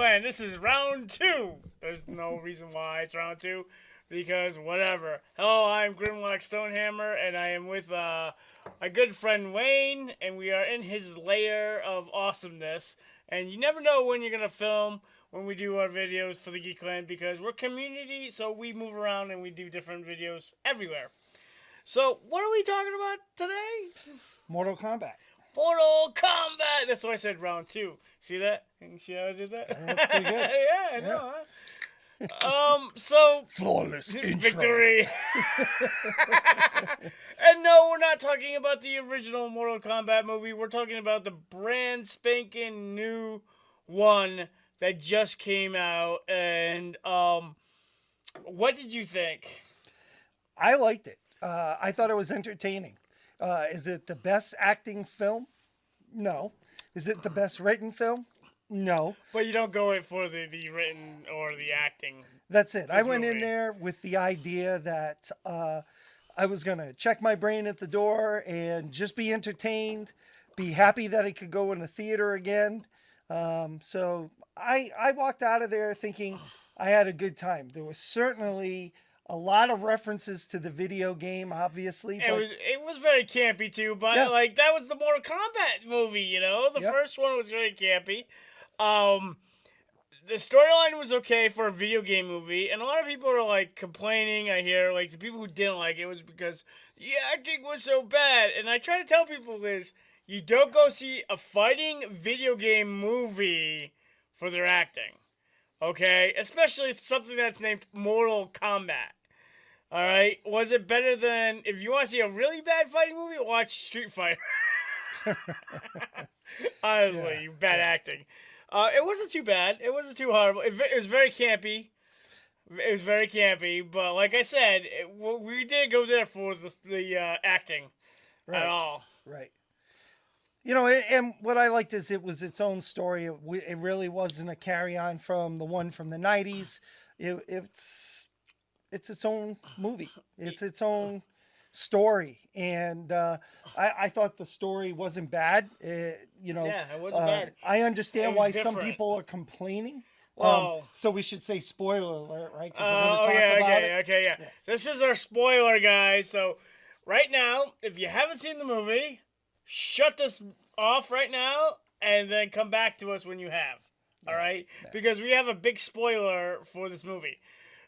Clan. This is round 2. There's no reason why it's round 2, because whatever. Hello, I'm Grimlock Stonehammer, and I am with my good friend Wayne, and we are in his lair of awesomeness. And you never know when you're going to film when we do our videos for the Geek Clan, because we're community, so we move around and we do different videos everywhere. So, what are we talking about today? Mortal Kombat. Mortal Kombat! That's why I said round 2. See that? See how I did that? That's pretty good. Yeah, I know, huh? So... Flawless intro. Victory! And no, we're not talking about the original Mortal Kombat movie. We're talking about the brand spanking new one that just came out. And, what did you think? I liked it. I thought it was entertaining. Is it the best acting film? No. Is it the best written film? No. But you don't go in for the written or the acting. That's it. I went in there with the idea that I was going to check my brain at the door and just be entertained, be happy that I could go in the theater again. So I walked out of there thinking I had a good time. There was certainly a lot of references to the video game, obviously. But it was very campy too, but yeah. like that was the Mortal Kombat movie, you know. The first one was very campy. The storyline was okay for a video game movie, and a lot of people are like complaining. I hear like the people who didn't like it was because the acting was so bad. And I try to tell people is you don't go see a fighting video game movie for their acting, okay? Especially something that's named Mortal Kombat. All right, was it better than, if you want to see a really bad fighting movie, watch Street Fighter. Honestly, bad acting. It wasn't too bad. It wasn't too horrible. It was very campy. It was very campy, but like I said, we didn't go there for the acting at all. Right. You know, and what I liked is it was its own story. It really wasn't a carry-on from the one from the 90s. It's its own movie. It's its own story. And I thought the story wasn't bad. Yeah, it wasn't bad. I understand why some different. people are complaining. Well, so we should say spoiler alert, right? 'Cause Oh, yeah, okay, yeah. This is our spoiler, guys. So right now, if you haven't seen the movie, shut this off right now and then come back to us when you have. All right? Yeah. Because we have a big spoiler for this movie.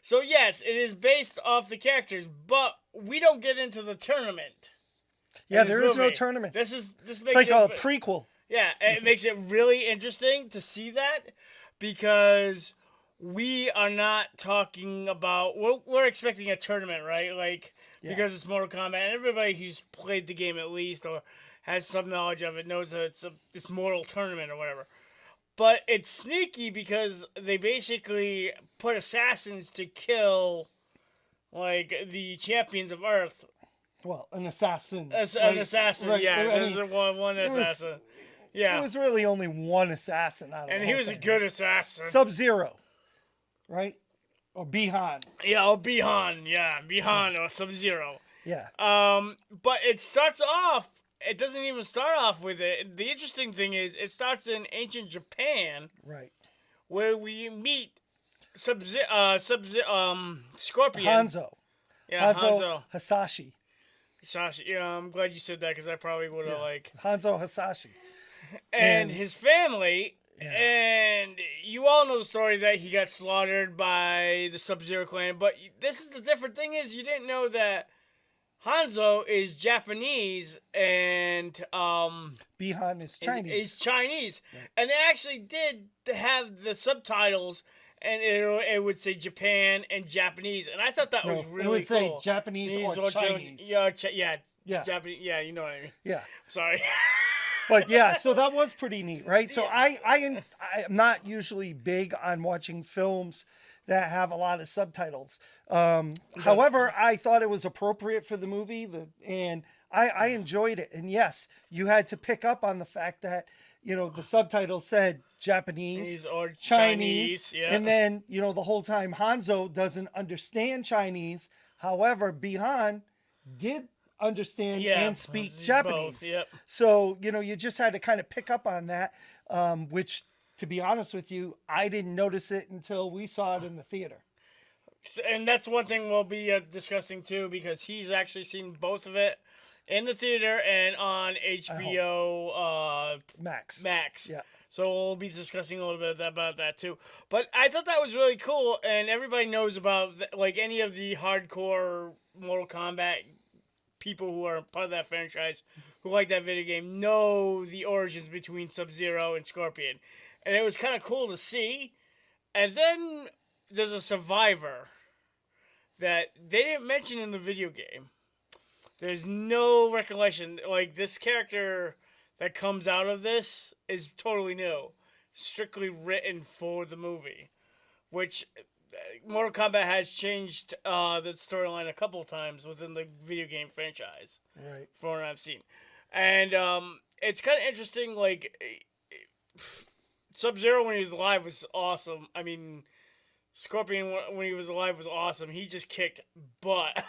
So, yes, it is based off the characters, but we don't get into the tournament. Yeah, there is no tournament. This makes it's like a prequel. Yeah, it makes it really interesting to see that because we are not talking about... We're expecting a tournament, right? Like, because it's Mortal Kombat, and everybody who's played the game at least or has some knowledge of it knows that it's Mortal Tournament or whatever. But it's sneaky because they basically put assassins to kill, like, the champions of Earth. Well, an assassin. An assassin, right. Yeah. There's one assassin. Yeah. It was really only one assassin out of and he was a good assassin. Sub-Zero, right? Or Bihan. Yeah, or Bihan. Yeah, Bihan or Sub-Zero. Yeah. But it starts off... It doesn't even start off with it. The interesting thing is it starts in ancient Japan, right, where we meet Scorpion. Hanzo. Yeah, Hanzo Hasashi. Hasashi. Yeah, I'm glad you said that because I probably would have Hanzo Hasashi. And his family. Yeah. And you all know the story that he got slaughtered by the Sub-Zero clan. But this is the different thing is you didn't know that Hanzo is Japanese and Bihan is Chinese. Is Chinese, and they actually did have the subtitles, and it would say Japan and Japanese, and I thought that was really cool. It would say Japanese or Chinese. Yeah, Japanese. Yeah, you know what I mean. Yeah. Sorry. But yeah, so that was pretty neat, right? So I am not usually big on watching films that have a lot of subtitles. However, I thought it was appropriate for the movie, and I enjoyed it. And yes, you had to pick up on the fact that, the subtitles said Japanese or Chinese. Yeah. And then, the whole time Hanzo doesn't understand Chinese. However, Bihan did understand and speak Japanese. Both, yep. So, you just had to kind of pick up on that, which to be honest with you, I didn't notice it until we saw it in the theater. And that's one thing we'll be discussing too, because he's actually seen both of it in the theater and on HBO Max. Yeah. So we'll be discussing a little bit about that too. But I thought that was really cool, and everybody knows about like any of the hardcore Mortal Kombat people who are part of that franchise who like that video game know the origins between Sub-Zero and Scorpion, and it was kind of cool to see. And then there's a survivor that they didn't mention in the video game. There's no recollection. Like, this character that comes out of this is totally new. Strictly written for the movie. Which, Mortal Kombat has changed the storyline a couple times within the video game franchise. Right. From what I've seen. And it's kind of interesting, like, Sub-Zero when he was alive was awesome. I mean, Scorpion when he was alive was awesome. He just kicked butt.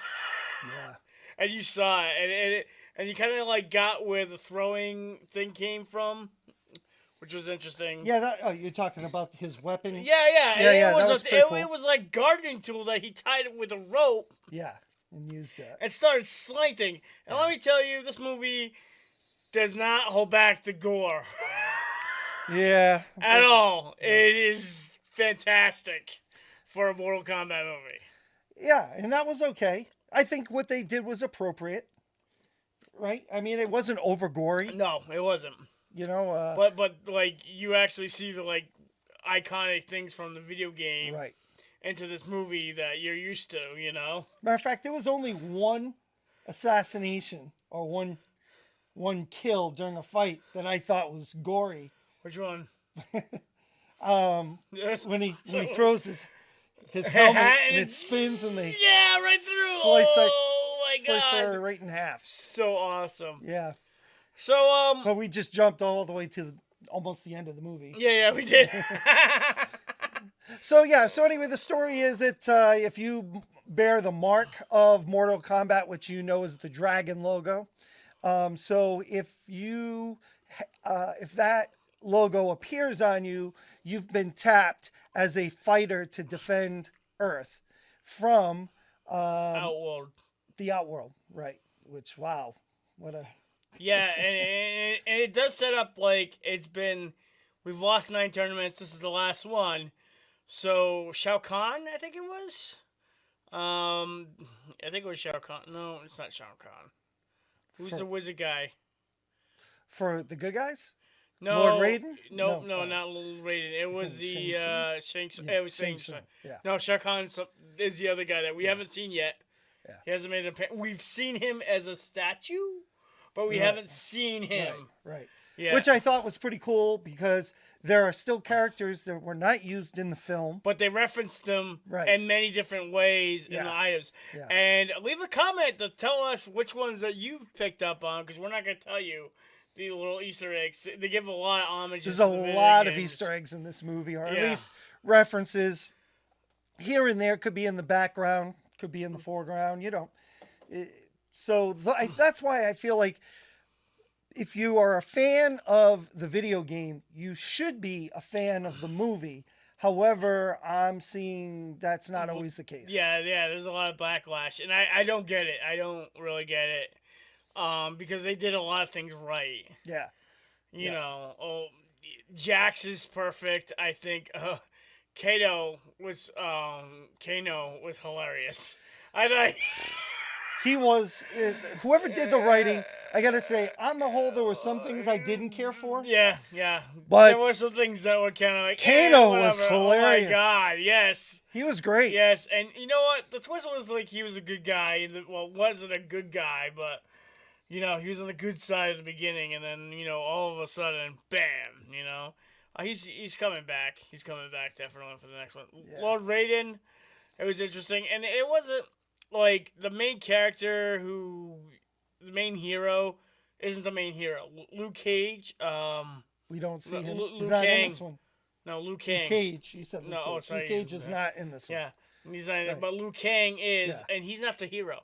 Yeah. And you saw it, and you kind of like got where the throwing thing came from, which was interesting. Yeah, you're talking about his weapon. Yeah. That was pretty cool. It was like gardening tool that he tied it with a rope. Yeah, and used it. And started slanting. And let me tell you, this movie does not hold back the gore. Yeah. At all. It is fantastic for a Mortal Kombat movie. Yeah, and that was okay. I think what they did was appropriate, right? I mean, it wasn't over gory. No, it wasn't. You know, but like you actually see the like iconic things from the video game right into this movie that you're used to. You know. Matter of fact, there was only one assassination or one kill during a fight that I thought was gory. Which one? When he throws his helmet and it spins and they right through. Slice God. her right in half. So awesome. Yeah. So But we just jumped all the way to almost the end of the movie. Yeah, we did. So anyway, the story is that if you bear the mark of Mortal Kombat, which you know is the dragon logo, so if that logo appears on you, you've been tapped as a fighter to defend Earth from Outworld. The Outworld, right? Which, wow, what a yeah, and it does set up like we've lost 9 tournaments. This is the last one. So Shao Khan, I think it was. I think it was Shao Khan. No, it's not Shao Khan. Who's the wizard guy? For the good guys? No, Lord Raiden? No, not Lord Raiden. It was the Shang Tsung. It was Shang Tsung. Yeah. No, Shao Khan is the other guy that we haven't seen yet. Yeah. He hasn't made an appearance. We've seen him as a statue, but we haven't seen him. Right. Yeah. Which I thought was pretty cool because there are still characters that were not used in the film. But they referenced them in many different ways in the items. Yeah. And leave a comment to tell us which ones that you've picked up on, because we're not going to tell you the little Easter eggs. They give a lot of homages. There's a lot of Easter eggs in this movie, or at least references here and there. Could be in the background, could be in the foreground, you know. That's why I feel like if you are a fan of the video game, you should be a fan of the movie. However, I'm seeing that's not always the case. Yeah, there's a lot of backlash, and I don't get it. I don't really get it. Because they did a lot of things right. Yeah. You know, Jax is perfect. I think Kano was hilarious. He was. Whoever did the writing, I gotta say, on the whole, there were some things I didn't care for. Yeah. But there were some things that were kind of like Kano was hilarious. Oh my god, yes. He was great. Yes, and you know what? The twist was like he was a good guy. Wasn't a good guy, but you know he was on the good side at the beginning, and then all of a sudden, bam! He's coming back. He's coming back definitely for the next one. Yeah. Lord Raiden, it was interesting, and it wasn't like the main character the main hero isn't the main hero. Luke Cage. We don't see him. He's not in this one. No, Luke Kang. Luke Cage. You said Luke Cage. Sorry. Luke Cage is not in this one. Yeah, he's not in it, but Liu Kang is, and he's not the hero.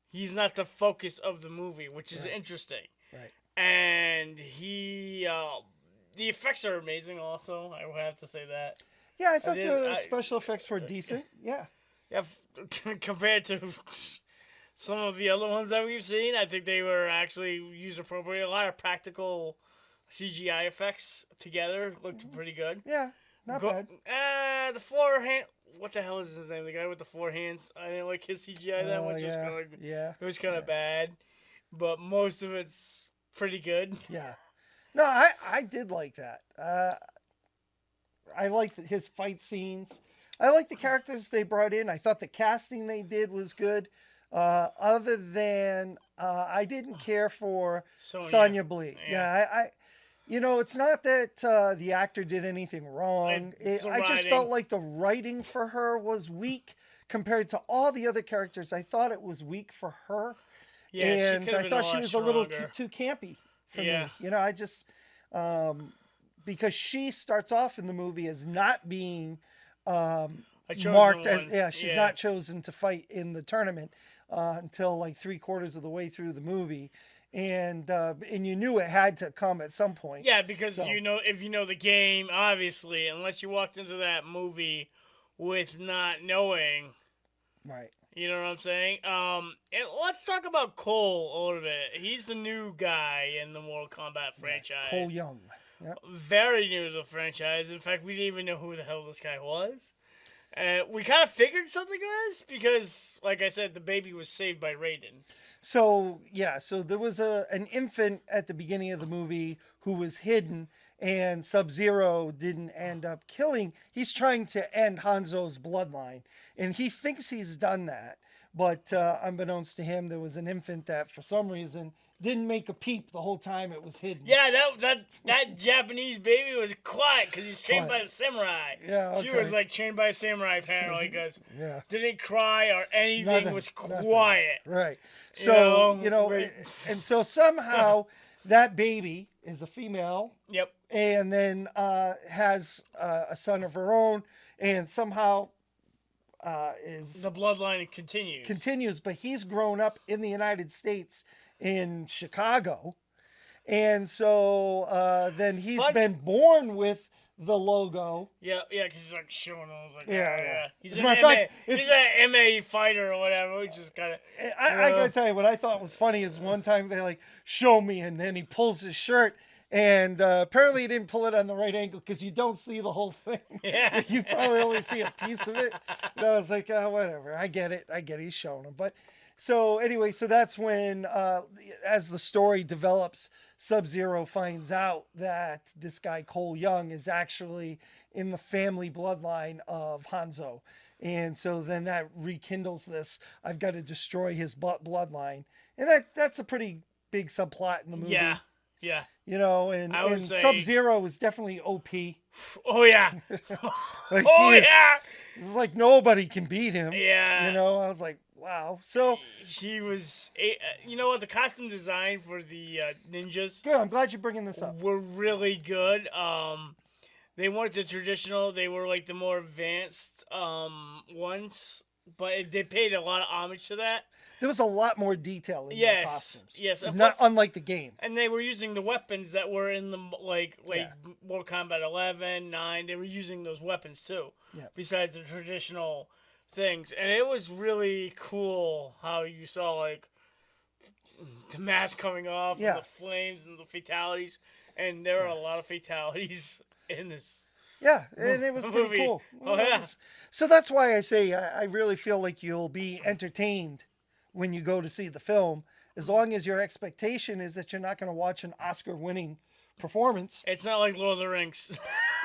He's not the focus of the movie, which is interesting. Right. And he the effects are amazing. Also, I would have to say that. Yeah, I thought the special effects were decent. Yeah. Yeah, compared to some of the other ones that we've seen, I think they were actually used appropriately. A lot of practical CGI effects together looked pretty good. Yeah, not bad. The forehand. What the hell is his name? The guy with the four hands. I didn't like his CGI that much. Yeah. It was kind of bad, but most of it's pretty good. Yeah. No, I did like that. I liked his fight scenes. I liked the characters they brought in. I thought the casting they did was good. Other than I didn't care for Sonya Blade. Yeah, it's not that the actor did anything wrong. I just felt like the writing for her was weak compared to all the other characters. I thought it was weak for her. Yeah, and I thought she was a little too campy for me. I just because she starts off in the movie as not being marked as she's not chosen to fight in the tournament until like 3/4 of the way through the movie, and you knew it had to come at some point. Yeah, because if you know the game, obviously, unless you walked into that movie with not knowing, right? You know what I'm saying? And let's talk about Cole a little bit. He's the new guy in the Mortal Kombat franchise. Cole Young. Yep. Very new to the franchise. In fact, we didn't even know who the hell this guy was. We kind of figured something was because, like I said, the baby was saved by Raiden. So there was an infant at the beginning of the movie who was hidden, and Sub-Zero didn't end up killing. He's trying to end Hanzo's bloodline, and he thinks he's done that. But unbeknownst to him, there was an infant that, for some reason, didn't make a peep the whole time it was hidden. Yeah, that Japanese baby was quiet because he's trained by the samurai. Yeah, okay. She was like trained by a samurai apparently because didn't cry or anything, was quiet. Right. So, and so somehow that baby is a female. Yep. And then has a son of her own, and somehow is... The bloodline continues. But he's grown up in the United States in Chicago, and so then he's been born with the logo. Yeah, because he's like showing them. I was like, yeah. He's an MA fighter or whatever, which is kind of... I gotta tell you, what I thought was funny is one time they like, show me, and then he pulls his shirt, and apparently he didn't pull it on the right angle because you don't see the whole thing. Yeah. You probably only see a piece of it. And I was like, whatever. I get it. He's showing him. But so anyway, so that's when, as the story develops, Sub-Zero finds out that this guy Cole Young is actually in the family bloodline of Hanzo. And so then that rekindles this, I've got to destroy his bloodline. And that's a pretty big subplot in the movie. Yeah. And Sub-Zero is definitely OP. Oh, yeah. It's like nobody can beat him. Yeah. I was like, wow. So he was, what, the costume design for the ninjas. Good. I'm glad you're bringing this up. Were really good. They weren't the traditional. They were like the more advanced ones, but they paid a lot of homage to that. There was a lot more detail in the costumes. Yes, not unlike the game. And they were using the weapons that were in the Mortal Kombat 11, 9. They were using those weapons too. Yeah. Besides the traditional things, and it was really cool how you saw like the mask coming off, and the flames and the fatalities, and there are a lot of fatalities in this. Yeah, and it was pretty cool. Oh yeah. So that's why I say I really feel like you'll be entertained when you go to see the film, as long as your expectation is that you're not going to watch an Oscar-winning performance. It's not like Lord of the Rings.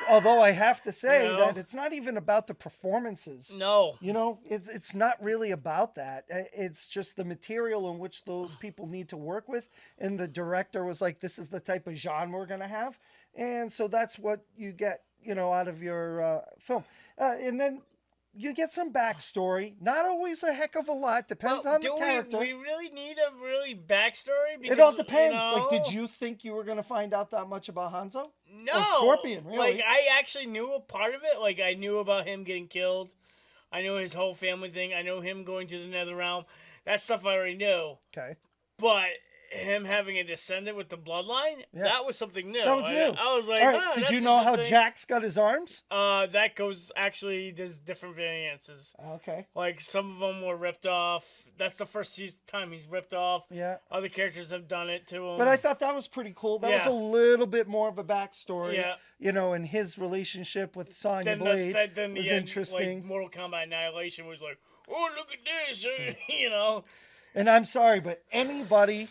Although I have to say that it's not even about the performances. No. It's not really about that. It's just the material in which those people need to work with. And the director was like, this is the type of genre we're going to have. And so that's what you get, out of your film. And then you get some backstory. Not always a heck of a lot. Depends on the character. We really need a really backstory? Because, it all depends. Like, did you think you were going to find out that much about Hanzo? No. Or Scorpion, really? Like, I actually knew a part of it. Like, I knew about him getting killed. I knew his whole family thing. I know him going to the Nether Realm. That stuff I already knew. Okay. But him having a descendant with the bloodline, Yeah. that was something new. That was new. I was like, All right, oh, did that's you know how interesting. Jax got his arms? That goes, actually, there's different variances. Okay. Like, some of them were ripped off. That's the first time he's ripped off. Yeah. Other characters have done it to him. But I thought that was pretty cool. That was Yeah. a little bit more of a backstory. Yeah. You know, and his relationship with Sonya then Blade then was the end, interesting. like, Mortal Kombat Annihilation was like, oh, look at this, you know. And I'm sorry, but anybody,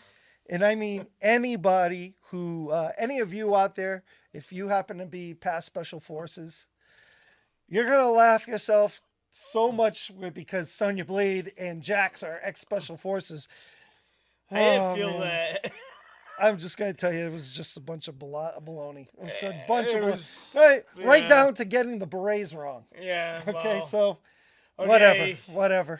and I mean anybody who, any of you out there, if you happen to be past Special Forces, you're going to laugh yourself so much because Sonya Blade and Jax are ex-Special Forces. I didn't feel man. that. I'm just going to tell you, it was just a bunch of baloney. It was a bunch It of was- baloney. Right yeah. down to getting the berets wrong. Yeah. Okay, well, so okay. whatever.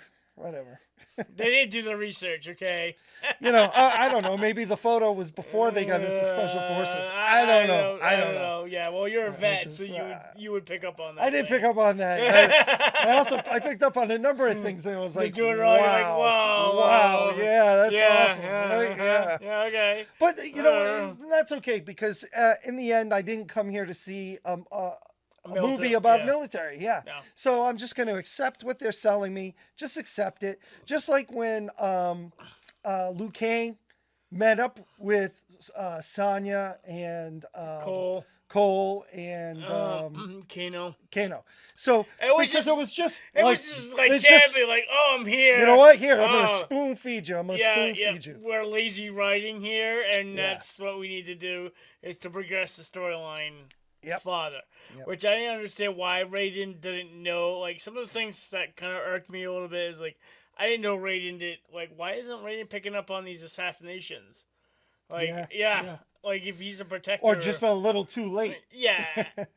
They didn't do the research, okay? You know, I don't know. Maybe the photo was before they got into Special Forces. I don't know. I don't know. Yeah, well, you're a vet, just, so you would pick up on that. I did thing. pick up on that. I picked up on a number of things, and I was like, You're doing it wrong. You're like, wow, wow. yeah, that's Yeah, awesome, yeah, right? Yeah. yeah, okay. But you know, that's okay because in the end, I didn't come here to see a movie about yeah. military. Yeah. No. So I'm just going to accept what they're selling me. Just accept it. Just like when Liu Kang met up with Sonya and Cole and Kano. So It was because just, it was just like it's camping, like, oh, I'm here. you know what? Here, I'm gonna Oh. spoon feed you. I'm gonna spoon feed you. We're lazy writing here, and Yeah. that's what we need to do is to progress the storyline Yep. farther. Yep. Which I didn't understand why Raiden didn't know. Like, some of the things that kind of irked me a little bit is like, I didn't know Raiden did. Like, why isn't Raiden picking up on these assassinations? Like, Yeah. like if he's a protector, Or just a little too late. yeah.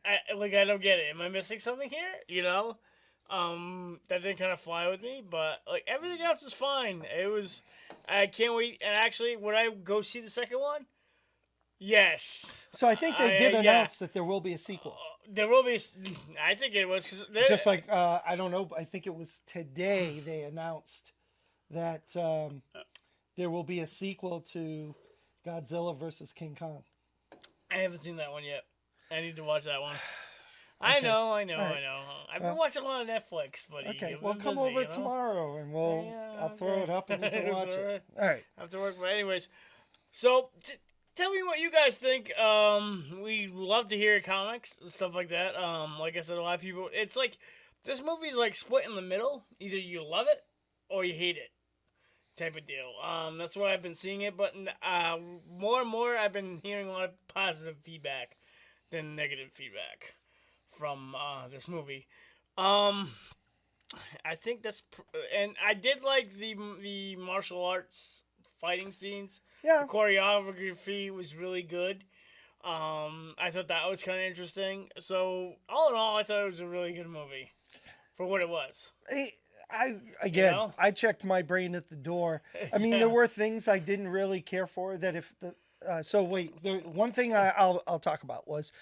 I don't get it. Am I missing something here? You know, that didn't kind of fly with me. But like everything else is fine. It was. I can't wait. And actually, would I go see the second one? Yes. So I think they did yeah. announce that there will be a sequel. There will be. I think it was because Just like I don't know. I think it was today they announced that there will be a sequel to Godzilla versus King Kong. I haven't seen that one yet. I need to watch that one. I Okay. know. right. I've been watching a lot of Netflix, buddy. Okay, I've well, been come busy, over you know? tomorrow and I'll throw okay. it up and you can watch it. All right. After work, but anyways, so tell me what you guys think. We love to hear comics and stuff like that. Like I said, a lot of people. It's like this movie's like split in the middle. Either you love it or you hate it, type of deal. That's why I've been seeing it. But more and more, I've been hearing a lot of positive feedback than negative feedback from this movie. I think that's and I did like the martial arts fighting scenes. Yeah. The choreography was really good. I thought that was kind of interesting. So all in all, I thought it was a really good movie for what it was. I checked my brain at the door. I mean, there were things I didn't really care for. That if the one thing I'll talk about was.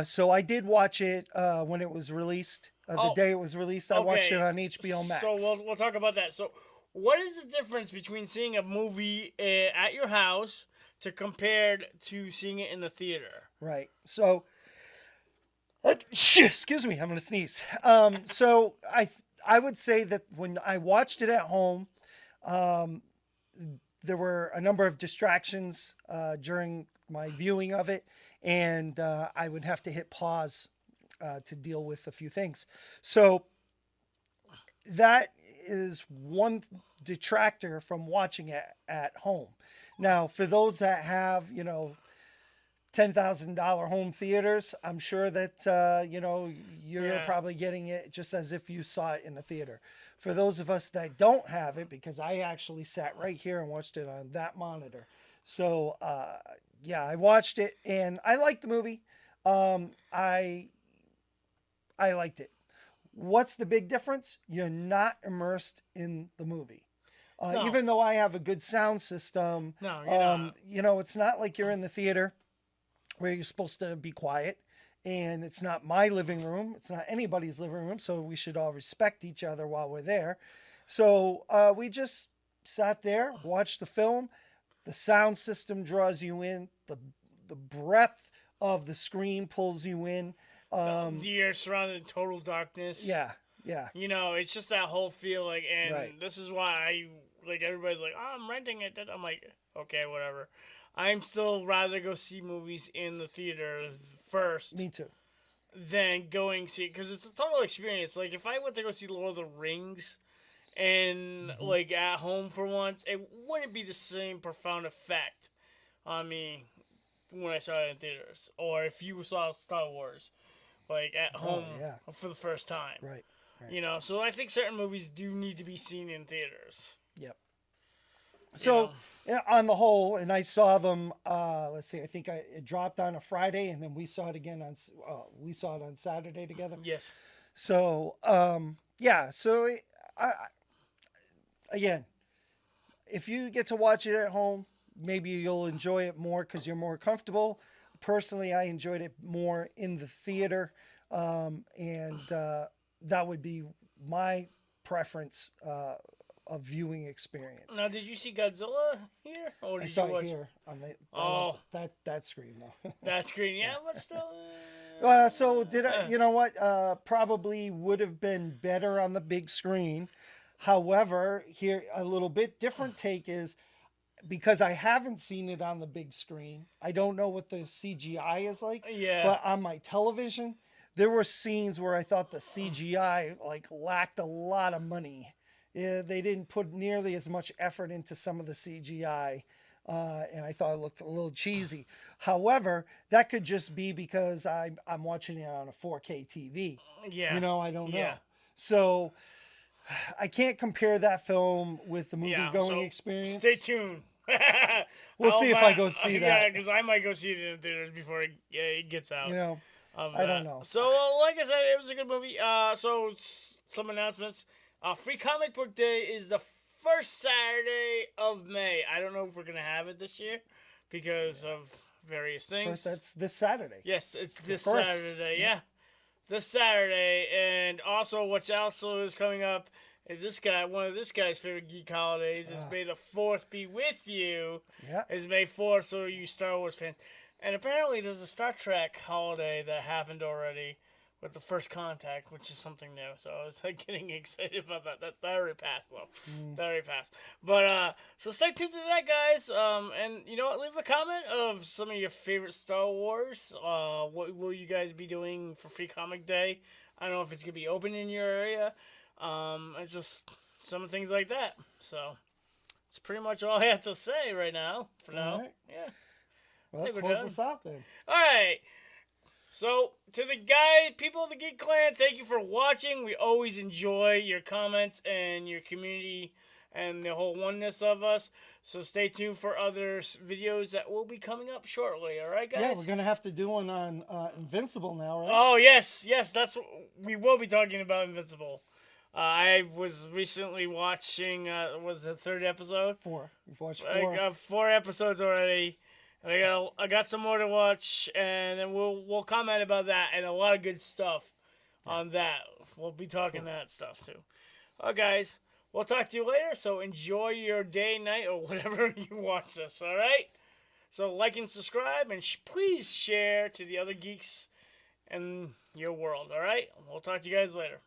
So I did watch it when it was released. The day it was released, I watched it on HBO Max. So we'll talk about that. So what is the difference between seeing a movie at your house compared to seeing it in the theater? Right. So, excuse me, I'm going to sneeze. So I would say that when I watched it at home, there were a number of distractions during my viewing of it, and I would have to hit pause to deal with a few things. So that is one detractor from watching it at home. Now, for those that have, $10,000 home theaters, I'm sure that, you're probably getting it just as if you saw it in the theater. For those of us that don't have it, because I actually sat right here and watched it on that monitor. So, I watched it and I liked the movie. I liked it. What's the big difference? You're not immersed in the movie. No. Even though I have a good sound system, No, you're not. it's not like you're in the theater where you're supposed to be quiet. And it's not my living room. It's not anybody's living room. So we should all respect each other while we're there. So we just sat there, watched the film. The sound system draws you in. The breadth of the screen pulls you in. You're surrounded in total darkness. Yeah, yeah. You know, it's just that whole feel, like, and Right. this is why everybody's like, oh, I'm renting it. I'm like, okay, whatever. I'm still rather go see movies in the theater first. Me too. Than going see, because it's a total experience. Like, if I went to go see Lord of the Rings and like at home for once, it wouldn't be the same profound effect on me when I saw it in theaters, or if you saw Star Wars like at home for the first time. Right. You know, so I think certain movies do need to be seen in theaters. Yep. So, on the whole, and I saw them. Let's see. I think it dropped on a Friday, and then we saw it again on Saturday together. Yes. So, So, again, if you get to watch it at home, maybe you'll enjoy it more because you're more comfortable. Personally, I enjoyed it more in the theater, and that would be my preference of viewing experience. Now, did you see Godzilla here, or did I saw you watch it here on that screen though. that screen? Yeah, but still. So did I? You know what? Probably would have been better on the big screen. However, here a little bit different take is because I haven't seen it on the big screen. I don't know what the CGI is like. Yeah. But on my television, there were scenes where I thought the CGI lacked a lot of money. Yeah, they didn't put nearly as much effort into some of the CGI, and I thought it looked a little cheesy. However, that could just be because I'm watching it on a 4K TV. Yeah. You know, I don't know. Yeah. So I can't compare that film with the movie-going experience. Stay tuned. We'll see if I go see that. Yeah, because I might go see it in theaters before it gets out. You know, I don't know. So, like I said, it was a good movie. So, some announcements. Free Comic Book Day is the first Saturday of May. I don't know if we're going to have it this year because of various things. First, that's this Saturday. Yes, it's this Saturday. Yeah. This Saturday. And also, what also is coming up is one of this guy's favorite geek holidays is May the 4th be with you. Yeah. Is May 4th, so you Star Wars fans. And apparently there's a Star Trek holiday that happened already with the First Contact, which is something new. So I was getting excited about that. That already passed, though. That already passed. But, so stay tuned to that, guys. And you know what? Leave a comment of some of your favorite Star Wars. What will you guys be doing for Free Comic Day? I don't know if it's going to be open in your area. It's just some things like that. So it's pretty much all I have to say right now. For now. Right. Yeah. Well, close us out then. All right. So, to the people of the Geek Clan, thank you for watching. We always enjoy your comments and your community and the whole oneness of us. So, stay tuned for other videos that will be coming up shortly. All right, guys? Yeah, we're going to have to do one on Invincible now, right? Oh, yes. Yes, we will be talking about Invincible. I was recently watching, was the third episode? 4. We've watched 4. I got 4 episodes already. And I got some more to watch, and then we'll comment about that and a lot of good stuff on that. We'll be talking that stuff too. All right, guys, we'll talk to you later. So enjoy your day, night, or whatever you watch this. All right. So like and subscribe, and please share to the other geeks in your world. All right. We'll talk to you guys later.